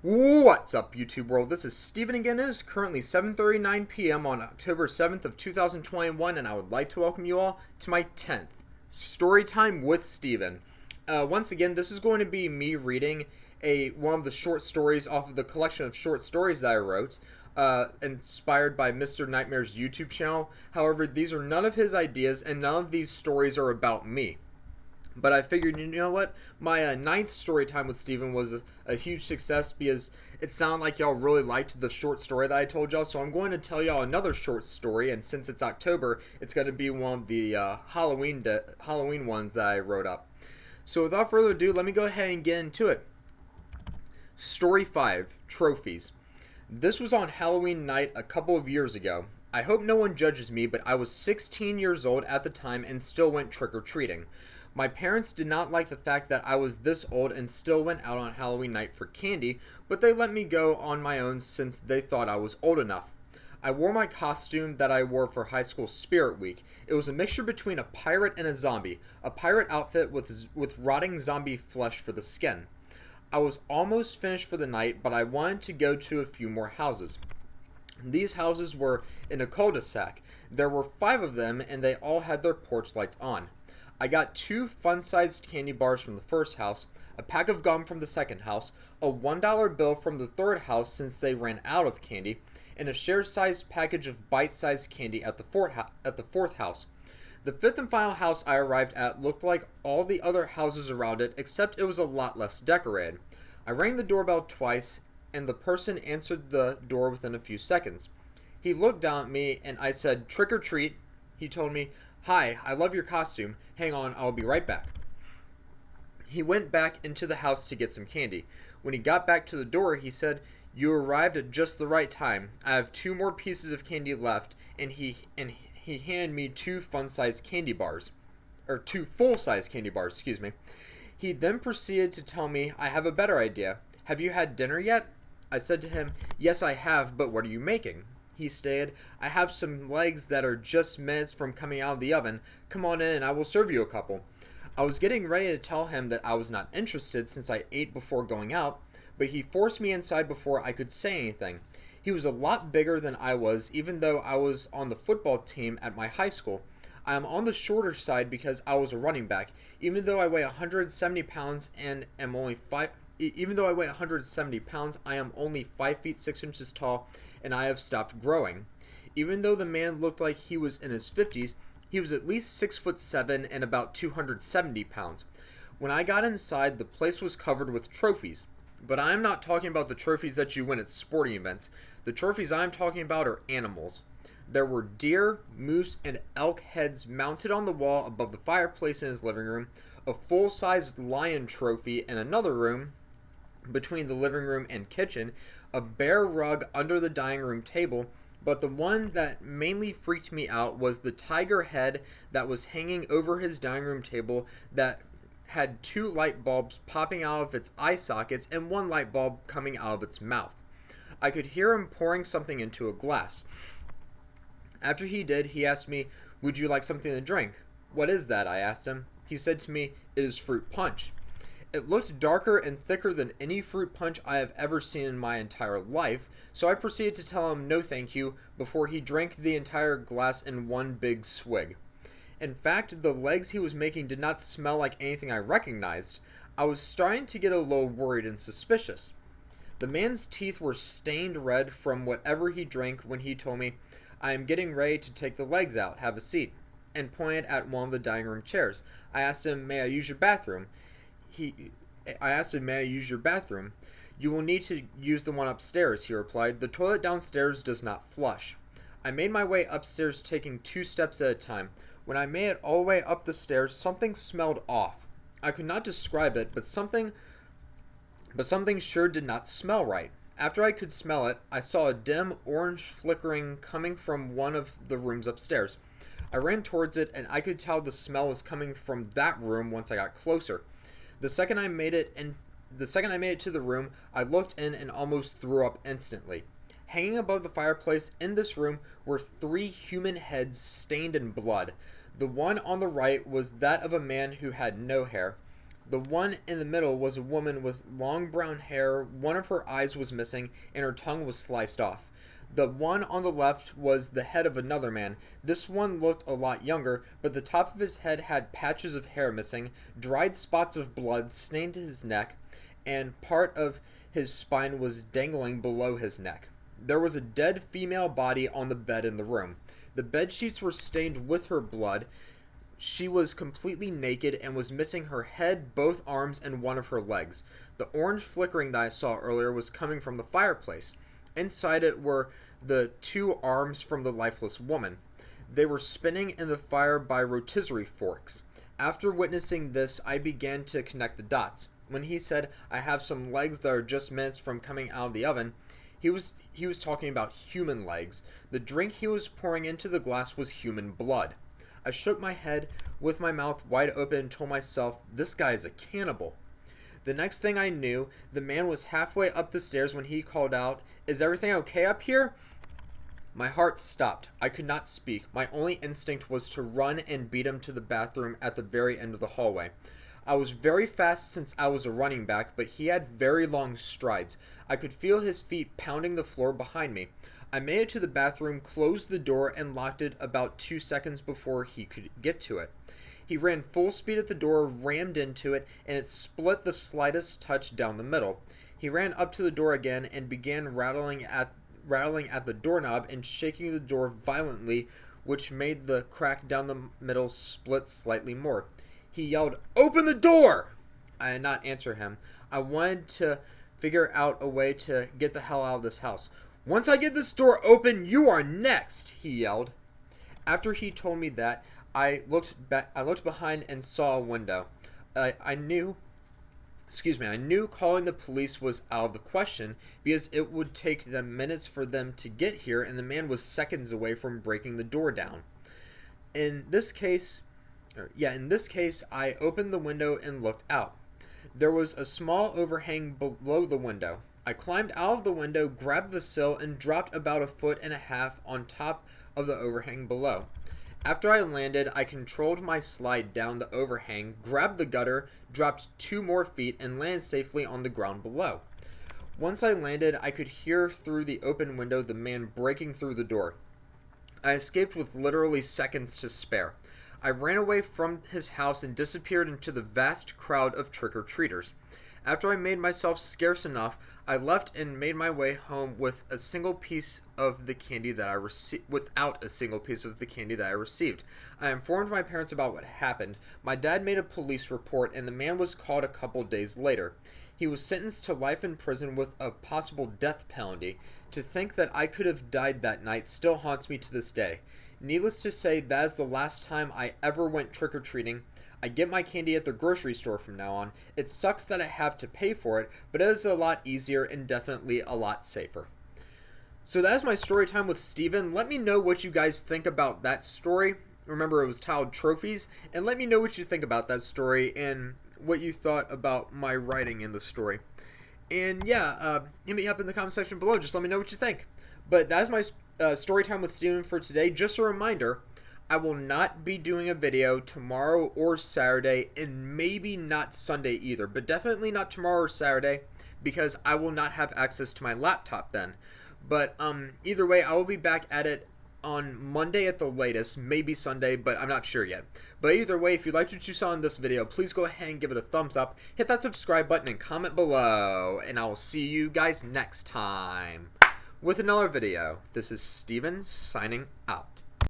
What's up, YouTube world? This is Stephen again. It is currently 7:39 p.m. on October 7th of 2021, and I would like to welcome you all to my 10th Storytime with Stephen. Once again, this is going to be me reading one of the short stories off of the collection of short stories that I wrote, inspired by Mr. Nightmare's YouTube channel. However, these are none of his ideas, and none of these stories are about me. But I figured, you know what? My ninth story time with Stephen was a huge success because it sounded like y'all really liked the short story that I told y'all. So I'm going to tell y'all another short story, and since it's October, it's going to be one of the Halloween ones that I wrote up. So without further ado, let me go ahead and get into it. Story 5, Trophies. This was on Halloween night a couple of years ago. I hope no one judges me, but I was 16 years old at the time and still went trick-or-treating. My parents did not like the fact that I was this old and still went out on Halloween night for candy, but they let me go on my own since they thought I was old enough. I wore my costume that I wore for high school spirit week. It was a mixture between a pirate and a zombie, a pirate outfit with rotting zombie flesh for the skin. I was almost finished for the night, but I wanted to go to a few more houses. These houses were in a cul-de-sac. There were 5 of them, and they all had their porch lights on. I got 2 fun-sized candy bars from the first house, a pack of gum from the second house, a $1 bill from the third house since they ran out of candy, and a share-sized package of bite-sized candy at the fourth house. The 5th and final house I arrived at looked like all the other houses around it, except it was a lot less decorated. I rang the doorbell twice, and the person answered the door within a few seconds. He looked down at me, and I said, "Trick or treat." He told me, "Hi, I love your costume. Hang on, I'll be right back." He went back into the house to get some candy. When he got back to the door, he said, "You arrived at just the right time. I have 2 more pieces of candy left," and he handed me 2 fun-sized candy bars. Or 2 full-sized candy bars, excuse me. He then proceeded to tell me, "I have a better idea. Have you had dinner yet?" I said to him, "Yes, I have, but what are you making?" He stated, "I have some legs that are just minutes from coming out of the oven. Come on in and I will serve you a couple." I was getting ready to tell him that I was not interested since I ate before going out, but he forced me inside before I could say anything. He was a lot bigger than I was, even though I was on the football team at my high school. I am on the shorter side because I was a running back, even though I weigh 170 pounds and am only 5 even though I weigh 170 pounds, I am only 5 feet 6 inches tall, and I have stopped growing. Even though the man looked like he was in his 50s, he was at least 6'7" and about 270 pounds. When I got inside, the place was covered with trophies. But I am not talking about the trophies that you win at sporting events. The trophies I am talking about are animals. There were deer, moose, and elk heads mounted on the wall above the fireplace in his living room, a full-sized lion trophy in another room between the living room and kitchen, a bear rug under the dining room table, but the one that mainly freaked me out was the tiger head that was hanging over his dining room table that had 2 light bulbs popping out of its eye sockets and 1 light bulb coming out of its mouth. I could hear him pouring something into a glass. After he did, he asked me, "Would you like something to drink?" "What is that?" I asked him. He said to me, "It is fruit punch." It looked darker and thicker than any fruit punch I have ever seen in my entire life, so I proceeded to tell him no thank you before he drank the entire glass in one big swig. In fact, the legs he was making did not smell like anything I recognized. I was starting to get a little worried and suspicious. The man's teeth were stained red from whatever he drank when he told me, "I am getting ready to take the legs out. Have a seat," and pointed at one of the dining room chairs. I asked him, "May I use your bathroom?" "May I use your bathroom?" "You will need to use the one upstairs," he replied. "The toilet downstairs does not flush." I made my way upstairs, taking 2 steps at a time. When I made it all the way up the stairs, something smelled off. I could not describe it, but something sure did not smell right. After I could smell it, I saw a dim orange flickering coming from one of the rooms upstairs. I ran towards it, and I could tell the smell was coming from that room once I got closer. The second I made it to the room, I looked in and almost threw up instantly. Hanging above the fireplace in this room were 3 human heads stained in blood. The one on the right was that of a man who had no hair. The one in the middle was a woman with long brown hair, one of her eyes was missing, and her tongue was sliced off. The one on the left was the head of another man. This one looked a lot younger, but the top of his head had patches of hair missing, dried spots of blood stained his neck, and part of his spine was dangling below his neck. There was a dead female body on the bed in the room. The bed sheets were stained with her blood. She was completely naked and was missing her head, both arms, and one of her legs. The orange flickering that I saw earlier was coming from the fireplace. Inside it were the two arms from the lifeless woman. They were spinning in the fire by rotisserie forks. After witnessing this, I began to connect the dots. When he said, "I have some legs that are just minutes from coming out of the oven," he was talking about human legs. The drink he was pouring into the glass was human blood. I shook my head with my mouth wide open and told myself, this guy is a cannibal. The next thing I knew, the man was halfway up the stairs when he called out, "Is everything okay up here?" My heart stopped. I could not speak. My only instinct was to run and beat him to the bathroom at the very end of the hallway. I was very fast since I was a running back, but he had very long strides. I could feel his feet pounding the floor behind me. I made it to the bathroom, closed the door, and locked it about 2 seconds before he could get to it. He ran full speed at the door, rammed into it, and it split the slightest touch down the middle. He ran up to the door again and began rattling at the doorknob and shaking the door violently, which made the crack down the middle split slightly more. He yelled, "Open the door!" I did not answer him. I wanted to figure out a way to get the hell out of this house. "Once I get this door open, you are next," he yelled. After he told me that, I looked behind and saw a window. I knew calling the police was out of the question because it would take them minutes for them to get here, and the man was seconds away from breaking the door down. In this case, I opened the window and looked out. There was a small overhang below the window. I climbed out of the window, grabbed the sill, and dropped about 1.5 feet on top of the overhang below. After I landed, I controlled my slide down the overhang, grabbed the gutter, dropped 2 more feet, and landed safely on the ground below. Once I landed, I could hear through the open window the man breaking through the door. I escaped with literally seconds to spare. I ran away from his house and disappeared into the vast crowd of trick-or-treaters. After I made myself scarce enough, I left and made my way home with a single piece of the candy that I without a single piece of the candy that I received. I informed my parents about what happened. My dad made a police report, and the man was caught a couple days later. He was sentenced to life in prison with a possible death penalty. To think that I could have died that night still haunts me to this day. Needless to say, that is the last time I ever went trick-or-treating. I get my candy at the grocery store from now on. It sucks that I have to pay for it, but it is a lot easier and definitely a lot safer. So that is my story time with Stephen. Let me know what you guys think about that story. Remember, it was titled Trophies. And let me know what you think about that story and what you thought about my writing in the story. And yeah, hit me up in the comment section below. Just let me know what you think. But that is my story time with Stephen for today. Just a reminder, I will not be doing a video tomorrow or Saturday, and maybe not Sunday either, but definitely not tomorrow or Saturday because I will not have access to my laptop then. But either way, I will be back at it on Monday at the latest, maybe Sunday, but I'm not sure yet. But either way, if you liked what you saw in this video, please go ahead and give it a thumbs up, hit that subscribe button, and comment below, and I will see you guys next time with another video. This is Steven signing out.